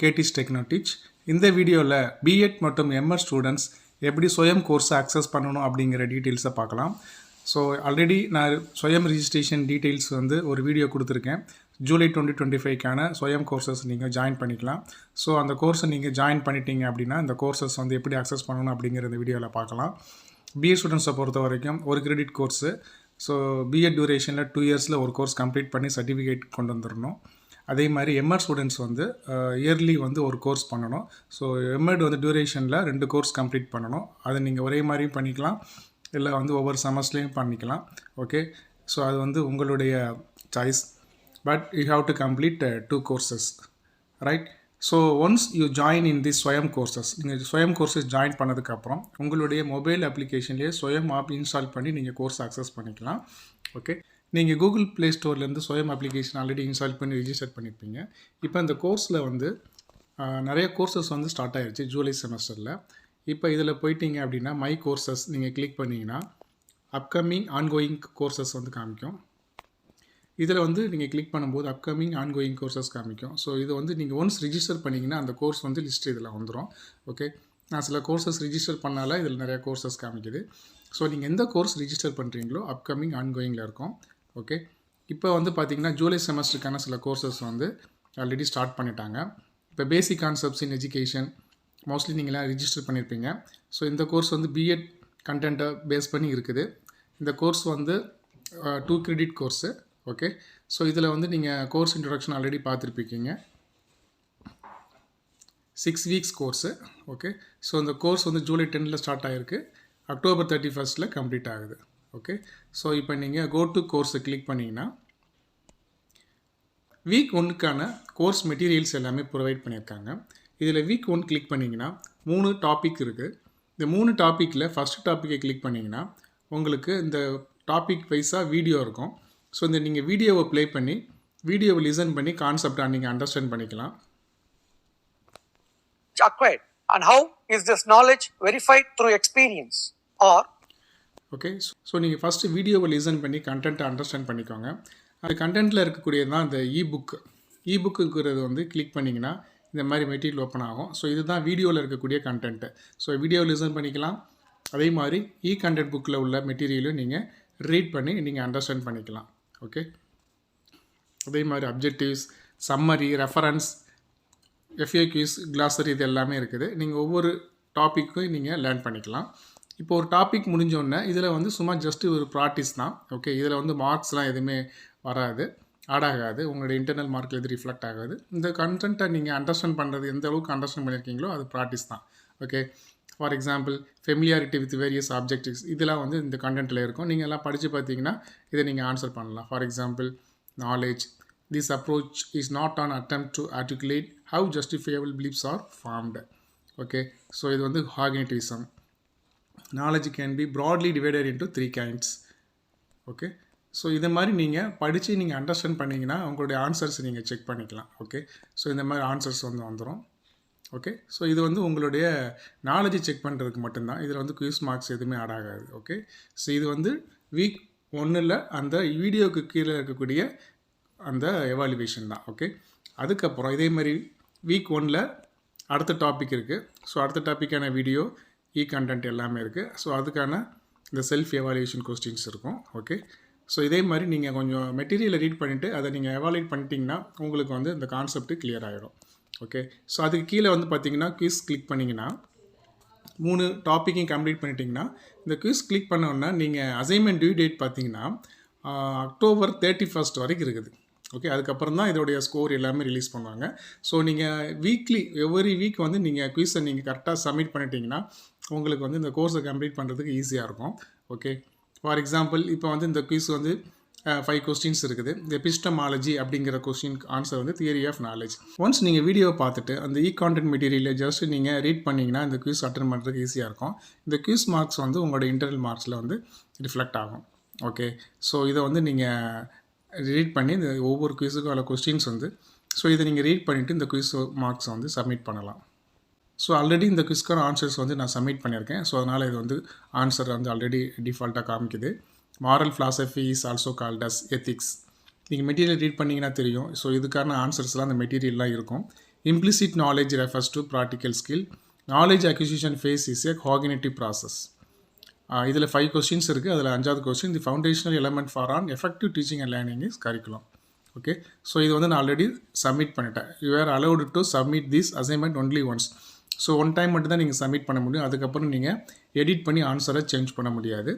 கேடிஸ் டெக்னோடிச். இந்த வீடியோவில் பிஎட் மற்றும் எம்எஸ் ஸ்டூடெண்ட்ஸ் எப்படி சுயம் கோர்ஸை அக்சஸ் பண்ணணும் அப்படிங்கிற டீட்டெயில்ஸை பார்க்கலாம். ஸோ ஆல்ரெடி நான் சுயம் ரிஜிஸ்ட்ரேஷன் டீட்டெயில்ஸ் ஒரு வீடியோ கொடுத்துருக்கேன். ஜூலை 2025க்கான சுயம் கோர்சஸ் நீங்கள் ஜாயின் பண்ணிக்கலாம். ஸோ அந்த கோர்ஸை நீங்கள் ஜாயின் பண்ணிட்டீங்க அப்படின்னா இந்த கோர்சஸ் எப்படி அக்சஸ் பண்ணணும் அப்படிங்கிற இந்த வீடியோவில் பார்க்கலாம். பிஎட் ஸ்டூடெண்ட்ஸை பொறுத்த வரைக்கும் ஒரு கிரெடிட் கோர்ஸு. ஸோ பிஎட் டியூரேஷனில் 2 இயர்ஸில் ஒரு கோர்ஸ் கம்ப்ளீட் பண்ணி சர்டிஃபிகேட் கொண்டு வந்துடணும். அதே மாதிரி எம்எட் ஸ்டூடெண்ட்ஸ் இயர்லி ஒரு கோர்ஸ் பண்ணணும். ஸோ எம்எட் டியூரேஷனில் 2 கோர்ஸ் கம்ப்ளீட் பண்ணணும். அதை நீங்கள் ஒரே மாதிரியும் பண்ணிக்கலாம், இல்லை ஒவ்வொரு செமஸ்டர்லேயும் பண்ணிக்கலாம். ஓகே, ஸோ அது உங்களுடைய choice. But you have to complete 2 courses, right? So once you join in this Swayam courses, நீங்கள் ஸ்வயம் கோர்சஸ் ஜாயின் பண்ணதுக்கப்புறம் உங்களுடைய மொபைல் அப்ளிகேஷன்லேயே ஸ்வயம் ஆப் இன்ஸ்டால் பண்ணி நீங்கள் கோர்ஸ் அக்சஸ் பண்ணிக்கலாம். ஓகே, நீங்கள் கூகுள் ப்ளே ஸ்டோர்லேருந்து ஸ்வயம் அப்ளிகேஷன் ஆல்ரெடி இன்ஸ்டால் பண்ணி ரிஜிஸ்டர் பண்ணியிருப்பீங்க. இப்போ இந்த கோர்ஸில் நிறைய கோர்சஸ் ஸ்டார்ட் ஆகிடுச்சு ஜூலை செமஸ்டரில். இப்போ இதில் போயிட்டீங்க அப்படின்னா மை கோர்சஸ் நீங்கள் கிளிக் பண்ணிங்கன்னா அப்கமிங் ஆன்கோயிங் கோர்சஸ் காமிக்கும். இதில் நீங்கள் கிளிக் பண்ணும்போது அப்கமிங் ஆன்கோயிங் கோர்சஸ் காமிக்கும். ஸோ இது நீங்கள் ஒன்ஸ் ரிஜிஸ்டர் பண்ணிங்கன்னா அந்த கோர்ஸ் லிஸ்ட் இதில் வந்துடும். ஓகே, நான் சில கோர்சஸ் ரிஜிஸ்டர் பண்ணால இதில் நிறையா கோர்சஸ் காமிக்குது. ஸோ நீங்கள் எந்த கோர்ஸ் ரிஜிஸ்டர் பண்ணுறீங்களோ அப்கமிங் ஆன்கோயிங்கில் இருக்கும். ஓகே, இப்போ பார்த்தீங்கன்னா ஜூலை செமஸ்டருக்கான சில கோர்சஸ் ஆல்ரெடி ஸ்டார்ட் பண்ணிட்டாங்க. இப்போ பேசிக் கான்செப்ட்ஸ் இன் எஜுகேஷன் மோஸ்ட்லி நீங்களாம் ரிஜிஸ்டர் பண்ணியிருப்பீங்க. ஸோ இந்த கோர்ஸ் பிஎட் கண்டென்ட்டை பேஸ் பண்ணி இருக்குது. இந்த course 2 credit course. Okay, so இதில் நீங்கள் கோர்ஸ் இன்ட்ரொடக்ஷன் ஆல்ரெடி பார்த்துருப்பீங்க. 6 வீக்ஸ் கோர்ஸு. ஓகே, ஸோ இந்த கோர்ஸ் ஜூலை 10ல் ஸ்டார்ட் ஆகிருக்கு, அக்டோபர் 31st கம்ப்ளீட் ஆகுது. ஓகே, ஸோ இப்போ நீங்கள் கோ டு கோர்ஸை கிளிக் பண்ணிங்கன்னா வீக் 1க்கான கோர்ஸ் மெட்டீரியல்ஸ் எல்லாமே ப்ரொவைட் பண்ணியிருக்காங்க. இதில் வீக் 1 கிளிக் பண்ணிங்கன்னா 3 டாபிக் இருக்குது. இந்த 3 டாப்பிக்கில் ஃபஸ்ட் டாப்பிக்கை கிளிக் பண்ணிங்கன்னா உங்களுக்கு இந்த டாபிக் வைஸாக வீடியோ இருக்கும். ஸோ நீங்கள் வீடியோவை ப்ளே பண்ணி வீடியோவை லிசன் பண்ணி கான்செப்டாக நீங்கள் அண்டர்ஸ்டாண்ட் பண்ணிக்கலாம். Acquired and how is this knowledge verified through experience or okay, so நீங்கள் ஃபஸ்ட்டு வீடியோவை லிசன் பண்ணி கண்டென்ட்டை அண்டர்ஸ்டாண்ட் பண்ணிக்கோங்க. அந்த கண்டென்ட்டில் இருக்கக்கூடியது தான் இந்த இபுக்குங்கிறது கிளிக் பண்ணிங்கன்னா இந்த மாதிரி மெட்டீரியல் ஓப்பன் ஆகும். ஸோ இதுதான் வீடியோவில் இருக்கக்கூடிய கண்டென்ட்டு. ஸோ வீடியோவை லிசன் பண்ணிக்கலாம். அதே மாதிரி கண்டென்ட் புக்கில் உள்ள மெட்டீரியலும் நீங்கள் ரீட் பண்ணி நீங்கள் அண்டர்ஸ்டாண்ட் பண்ணிக்கலாம். ஓகே, அதே மாதிரி அப்ஜெக்டிவ்ஸ், சம்மரி, ரெஃபரன்ஸ், எஃப்ஏக்யூஸ், கிளாஸரி இது எல்லாமே இருக்குது. நீங்கள் ஒவ்வொரு டாப்பிக்கும் நீங்கள் லேர்ன் பண்ணிக்கலாம். இப்போ ஒரு டாபிக் முடிஞ்சோடனே இதில் சும்மா ஜஸ்ட்டு ஒரு ப்ராக்டிஸ் தான். ஓகே, இதில் மார்க்ஸ்லாம் எதுவுமே வராது, ஆட் ஆகாது, உங்களோட இன்டர்னல் மார்க்கில் எது ரிஃப்ளெக்ட் ஆகாது. இந்த கண்டென்ட்டை நீங்கள் அண்டர்ஸ்டாண்ட் பண்ணுறது எந்த அளவுக்கு அண்டர்ஸ்டாண்ட் பண்ணியிருக்கீங்களோ அது ப்ராக்டிஸ் தான். Okay, for example familiarity with various objectives இதெல்லாம் இந்த கண்டென்ட்டில் இருக்கும். நீங்கள் எல்லாம் படித்து பார்த்தீங்கன்னா இதை நீங்கள் ஆன்சர் பண்ணலாம். For example knowledge, this approach is not an attempt to articulate how justifiable beliefs are formed. Okay, so இது cognitivism. Knowledge can be broadly divided into 3 kinds. Okay, so இது மாதிரி நீங்கள் படித்து நீங்கள் அண்டர்ஸ்டாண்ட் பண்ணிங்கன்னா உங்களுடைய ஆன்சர்ஸ் நீங்கள் செக் பண்ணிக்கலாம். ஓகே, ஸோ இந்த மாதிரி ஆன்சர்ஸ் வந்துடும். ஓகே, ஸோ இது உங்களுடைய நாலேஜை செக் பண்ணுறதுக்கு மட்டும்தான். இதில் குயிஸ் மார்க்ஸ் எதுவுமே ஆட் ஆகாது. ஓகே, ஸோ இது வீக் 1ல் அந்த வீடியோவுக்கு கீழே இருக்கக்கூடிய அந்த எவாலுவேஷன் தான். ஓகே, அதுக்கப்புறம் இதே மாதிரி வீக் 1ல் அடுத்த டாபிக் இருக்குது. ஸோ அடுத்த டாப்பிக்கான வீடியோ, கண்டென்ட் எல்லாமே இருக்குது. ஸோ அதுக்கான இந்த செல்ஃப் எவாலுவேஷன் கொஸ்டின்ஸ் இருக்கும். ஓகே, ஸோ இதே மாதிரி நீங்கள் கொஞ்சம் மெட்டீரியலை ரீட் பண்ணிவிட்டு அதை நீங்கள் எவாலுவேட் பண்ணிட்டீங்கன்னா உங்களுக்கு இந்த கான்செப்ட்டு கிளியர் ஆகிடும். ஓகே, ஸோ அதுக்கு கீழே பார்த்தீங்கன்னா குவிஸ் கிளிக் பண்ணிங்கன்னா 3 டாப்பிக்கையும் கம்ப்ளீட் பண்ணிட்டீங்கன்னா இந்த குவிஸ் கிளிக் பண்ணோன்னா நீங்கள் அசைன்மெண்ட் டியூ டேட் பார்த்தீங்கன்னா அக்டோபர் 31st வரைக்கும் இருக்குது. ஓகே, அதுக்கப்புறம் தான் இதோடைய ஸ்கோர் எல்லாமே ரிலீஸ் பண்ணுவாங்க. ஸோ நீங்கள் வீக்லி எவ்ரி வீக் நீங்கள் குவிஸை நீங்கள் கரெக்டாக சப்மிட் பண்ணிட்டீங்கன்னா உங்களுக்கு இந்த கோர்ஸை கம்ப்ளீட் பண்ணுறதுக்கு ஈஸியாக இருக்கும். ஓகே, ஃபார் எக்ஸாம்பிள் இப்போ இந்த குவிஸ் 5 கொஸ்டின்ஸ் இருக்குது. இந்த எபிஸ்டமாலஜி அப்படிங்கிற question answer theory of knowledge. Once நீங்கள் வீடியோவை பார்த்துட்டு அந்த கான்டென்ட் மெட்டீரியலை ஜஸ்ட் நீங்கள் ரீட் பண்ணிங்கன்னா இந்த குவிஸ் அட்டன் பண்ணுறதுக்கு ஈஸியாக இருக்கும். இந்த குவிஸ் மார்க்ஸ் உங்களோட இன்டர்னல் மார்க்ஸில் ரிஃப்ளெக்ட் ஆகும். ஓகே, ஸோ இதை நீங்கள் ரீட் பண்ணி இந்த ஒவ்வொரு குவிஸுக்கும் உள்ள கொஸ்டின்ஸ் ஸோ இதை நீங்கள் ரீட் பண்ணிவிட்டு இந்த குவிஸ் மார்க்ஸ் சப்மிட் பண்ணலாம். ஸோ ஆல்ரெடி இந்த குவிஸ்க்கான ஆன்சர்ஸ் நான் சப்மிட் பண்ணியிருக்கேன். ஸோ அதனால் இது ஆன்சர் ஆல்ரெடி டிஃபால்ட்டாக காமிக்குது. Moral philosophy is also called as ethics. நீங்கள் மெட்டீரியல் ரீட் பண்ணிங்கன்னா தெரியும். ஸோ இதுக்கான ஆன்சர்ஸ்லாம் அந்த மெட்டீரியல்லாம் இருக்கும். implicit knowledge refers to practical skill. Knowledge acquisition phase is a cognitive process. இதில் 5 கொஸ்டின்ஸ் இருக்குது. அதில் 5வது question, the foundational element for on effective teaching and learning is curriculum. Okay, so இது வந்து நான் ஆல்ரெடி சப்மிட் பண்ணிட்டேன். You are allowed to submit this assignment only once. So one time மட்டும் தான் நீங்கள் சப்மிட் பண்ண முடியும். அதுக்கப்புறம் நீங்கள் எடிட் பண்ணி ஆன்சரை சேஞ்ச் பண்ண முடியாது.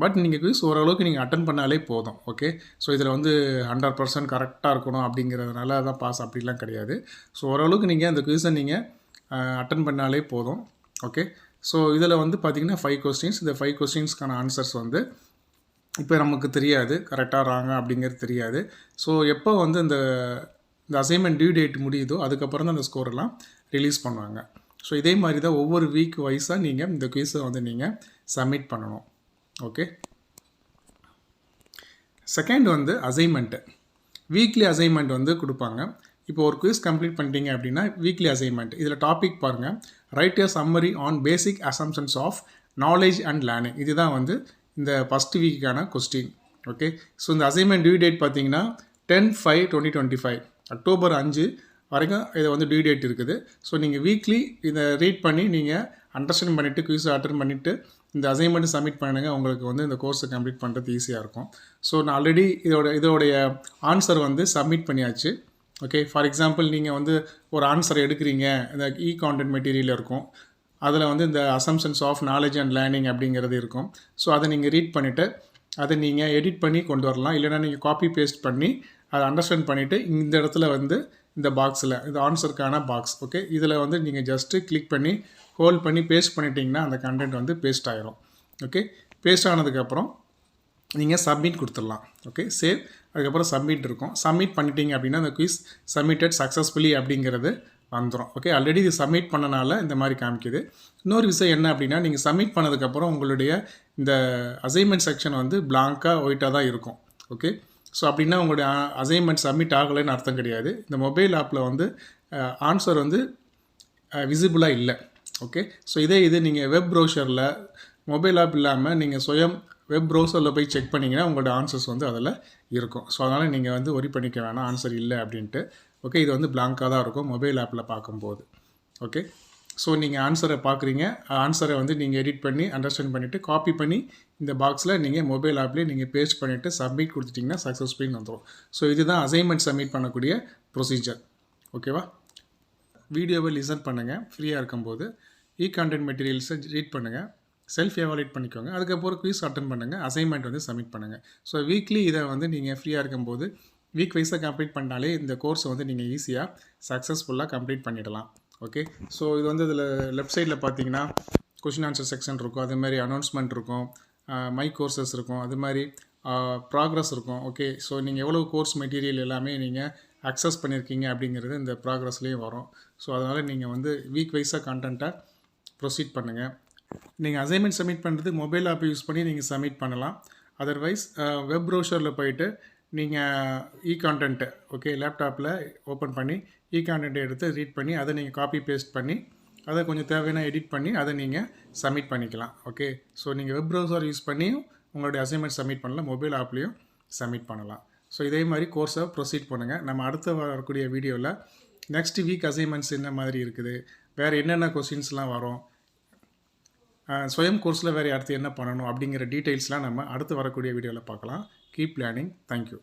பட் நீங்கள் குவிஸ் ஓரளவுக்கு நீங்கள் அட்டன் பண்ணாலே போதும். ஓகே, ஸோ இதில் வந்து 100% கரெக்டாக இருக்கணும் அப்படிங்கிறதுனால தான் பாஸ் அப்படிலாம் கிடையாது. ஸோ ஓரளவுக்கு நீங்கள் அந்த குவிஸை நீங்கள் அட்டன் பண்ணாலே போதும். ஓகே, ஸோ இதில் வந்து பார்த்திங்கன்னா 5 கொஸ்டின்ஸ். இந்த 5 கொஸ்டின்ஸ்க்கான ஆன்சர்ஸ் வந்து இப்போ நமக்கு தெரியாது, கரெக்டாக ராங்க அப்படிங்கிறது தெரியாது. ஸோ எப்போ வந்து இந்த அசைன்மெண்ட் டியூ டேட் முடியுதோ அதுக்கப்புறம் தான் அந்த ஸ்கோரெல்லாம் ரிலீஸ் பண்ணுவாங்க. ஸோ இதே மாதிரி தான் ஒவ்வொரு வீக் வைஸாக நீங்கள் இந்த குவிஸை வந்து நீங்கள் சப்மிட் பண்ணணும். ஓகே, செகண்ட் வந்து அசைன்மெண்ட்டு. வீக்லி அசைன்மெண்ட் வந்து கொடுப்பாங்க. இப்போ ஒரு குவிஸ் கம்ப்ளீட் பண்ணிட்டீங்க அப்படின்னா வீக்லி அசைன்மெண்ட். இதில் டாபிக் பாருங்கள், write a summary on basic assumptions of knowledge and learning. இதுதான் வந்து இந்த ஃபஸ்ட் வீக்கான கொஸ்டின். ஓகே, ஸோ இந்த அசைன்மெண்ட் டியூ டேட் பார்த்தீங்கன்னா 10/5/2025 அக்டோபர் 5 வரைக்கும் இதை வந்து டியூ டேட் இருக்குது. ஸோ நீங்கள் வீக்லி இதை ரீட் பண்ணி நீங்கள் அண்டர்ஸ்டாண்ட் பண்ணிவிட்டு குவிஸை அட்டன் பண்ணிவிட்டு இந்த அசைன்மெண்ட் சப்மிட் பண்ணுங்க. உங்களுக்கு வந்து இந்த கோர்ஸை கம்ப்ளீட் பண்ணுறது ஈஸியாக இருக்கும். ஸோ நான் ஆல்ரெடி இதோடைய ஆன்சர் வந்து சப்மிட் பண்ணியாச்சு. ஓகே, ஃபார் எக்ஸாம்பிள் நீங்கள் வந்து ஒரு ஆன்சர் எடுக்கிறீங்க, இந்த கான்டென்ட் மெட்டீரியல் இருக்கும், அதில் வந்து இந்த assumptions of knowledge and learning அப்படிங்கிறது இருக்கும். ஸோ அதை நீங்கள் ரீட் பண்ணிவிட்டு அதை நீங்கள் எடிட் பண்ணி கொண்டு வரலாம். இல்லைனா நீங்கள் காப்பி பேஸ்ட் பண்ணி அதை அண்டர்ஸ்டாண்ட் பண்ணிவிட்டு இந்த இடத்துல வந்து இந்த பாக்ஸில் இந்த ஆன்சருக்கான பாக்ஸ், ஓகே, இதில் வந்து நீங்கள் ஜஸ்ட்டு கிளிக் பண்ணி ஹோல்ட் பண்ணி பேஸ்ட் பண்ணிட்டீங்கன்னா அந்த கண்டென்ட் வந்து பேஸ்ட் ஆகிரும். ஓகே, பேஸ்ட் ஆனதுக்கப்புறம் நீங்கள் சப்மிட் கொடுத்துடலாம். ஓகே, சேவ், அதுக்கப்புறம் சப்மிட் இருக்கும். சப்மிட் பண்ணிட்டீங்க அப்படின்னா அந்த குவிஸ் சப்மிட்டட் சக்ஸஸ்ஃபுல்லி அப்படிங்கிறது வந்துடும். ஓகே, ஆல்ரெடி இது சப்மிட் பண்ணனால இந்த மாதிரி காமிக்குது. இன்னொரு விஷயம் என்ன அப்படின்னா, நீங்கள் சப்மிட் பண்ணதுக்கப்புறம் உங்களுடைய இந்த அசைன்மெண்ட் செக்ஷன் வந்து பிளாங்காக ஒயிட்டாக தான் இருக்கும். ஓகே, ஸோ அப்படின்னா உங்களுடைய அசைன்மெண்ட் சப்மிட் ஆகலைன்னு அர்த்தம் கிடையாது. இந்த மொபைல் ஆப்பில் வந்து ஆன்சர் வந்து விசிபிளாக இல்லை. ஓகே, ஸோ இது நீங்கள் வெப் ப்ரௌசரில் மொபைல் ஆப் இல்லாமல் நீங்கள் சுயம் வெப் ப்ரௌசரில் போய் செக் பண்ணிங்கன்னா உங்களோட ஆன்சர்ஸ் வந்து அதில் இருக்கும். ஸோ அதனால் நீங்கள் வந்து ஒரி பண்ணிக்க வேணாம் ஆன்சர் இல்லை அப்படின்ட்டு. ஓகே, இது வந்து பிளாங்காக தான் இருக்கும் மொபைல் ஆப்பில் பார்க்கும்போது. ஓகே, ஸோ நீங்கள் ஆன்சரை பார்க்குறீங்க, ஆன்சரை வந்து நீங்கள் எடிட் பண்ணி அண்டர்ஸ்டாண்ட் பண்ணிவிட்டு காப்பி பண்ணி இந்த பாக்ஸில் நீங்கள் மொபைல் ஆப்லேயே நீங்கள் பேஸ்ட் பண்ணிவிட்டு சப்மிட் கொடுத்துட்டிங்கன்னா சக்ஸஸ்ஃபுல்னு வந்துடும். ஸோ இதுதான் அசைன்மெண்ட் சப்மிட் பண்ணக்கூடிய ப்ரொசீஜர். ஓகேவா, வீடியோவை லிசன் பண்ணுங்கள் ஃப்ரீயாக இருக்கும்போது. கான்டென்ட் மெட்டீரியல்ஸை ரீட் பண்ணுங்கள், செல்ஃப் எவாலுவேட் பண்ணிக்கோங்க, அதுக்கப்புறம் குவிஸ் அட்டன் பண்ணுங்கள், அசைன்மெண்ட் வந்து சப்மிட் பண்ணுங்கள். ஸோ வீக்லி இதை வந்து நீங்கள் ஃப்ரீயாக இருக்கும்போது வீக் வைஸாக கம்ப்ளீட் பண்ணாலே இந்த கோர்ஸை வந்து நீங்கள் ஈஸியாக சக்ஸஸ்ஃபுல்லாக கம்ப்ளீட் பண்ணிடலாம். ஓகே, ஸோ இது வந்து இதில் லெஃப்ட் சைடில் பார்த்தீங்கன்னா கொஷின் ஆன்சர் செக்ஷன் இருக்கும், அதுமாதிரி அனௌன்ஸ்மெண்ட் இருக்கும், மை கோர்சஸ் இருக்கும், அது மாதிரி ப்ராக்ரஸ் இருக்கும். ஓகே, ஸோ நீங்கள் எவ்வளோ கோர்ஸ் மெட்டீரியல் எல்லாமே நீங்கள் அக்சஸ் பண்ணியிருக்கீங்க அப்படிங்கிறது இந்த ப்ராக்ரஸ்லேயும் வரும். ஸோ அதனால் நீங்கள் வந்து வீக் வைஸாக கண்டென்ட்டை ப்ரொசீட் பண்ணுங்கள். நீங்கள் அசைன்மெண்ட் சப்மிட் பண்ணுறது மொபைல் ஆப் யூஸ் பண்ணி நீங்கள் சப்மிட் பண்ணலாம். அதர்வைஸ் வெப் ப்ரௌசரில் போயிட்டு நீங்கள் கான்டென்ட்டு, ஓகே, லேப்டாப்பில் ஓப்பன் பண்ணி கான்டென்ட்டை எடுத்து ரீட் பண்ணி அதை நீங்கள் காப்பி பேஸ்ட் பண்ணி அதை கொஞ்சம் தேவையான எடிட் பண்ணி அதை நீங்கள் சப்மிட் பண்ணிக்கலாம். ஓகே, ஸோ நீங்கள் வெப் ப்ரௌசர் யூஸ் பண்ணியும் உங்களுடைய அசைன்மெண்ட் சப்மிட் பண்ணலாம், மொபைல் ஆப்லேயும் சப்மிட் பண்ணலாம். ஸோ இதே மாதிரி கோர்ஸை ப்ரொசீட் பண்ணுங்கள். நம்ம அடுத்து வரக்கூடிய வீடியோவில் நெக்ஸ்ட் வீக் அசைன்மெண்ட்ஸ் என்ன மாதிரி இருக்குது, வேறு என்னென்ன கொஸ்டின்ஸ்லாம் வரும், சுயம் கோர்ஸில் வேறு அடுத்து என்ன பண்ணணும் அப்படிங்கிற டீட்டெயில்ஸ்லாம் நம்ம அடுத்து வரக்கூடிய வீடியோவில் பார்க்கலாம். Keep learning. தேங்க்யூ.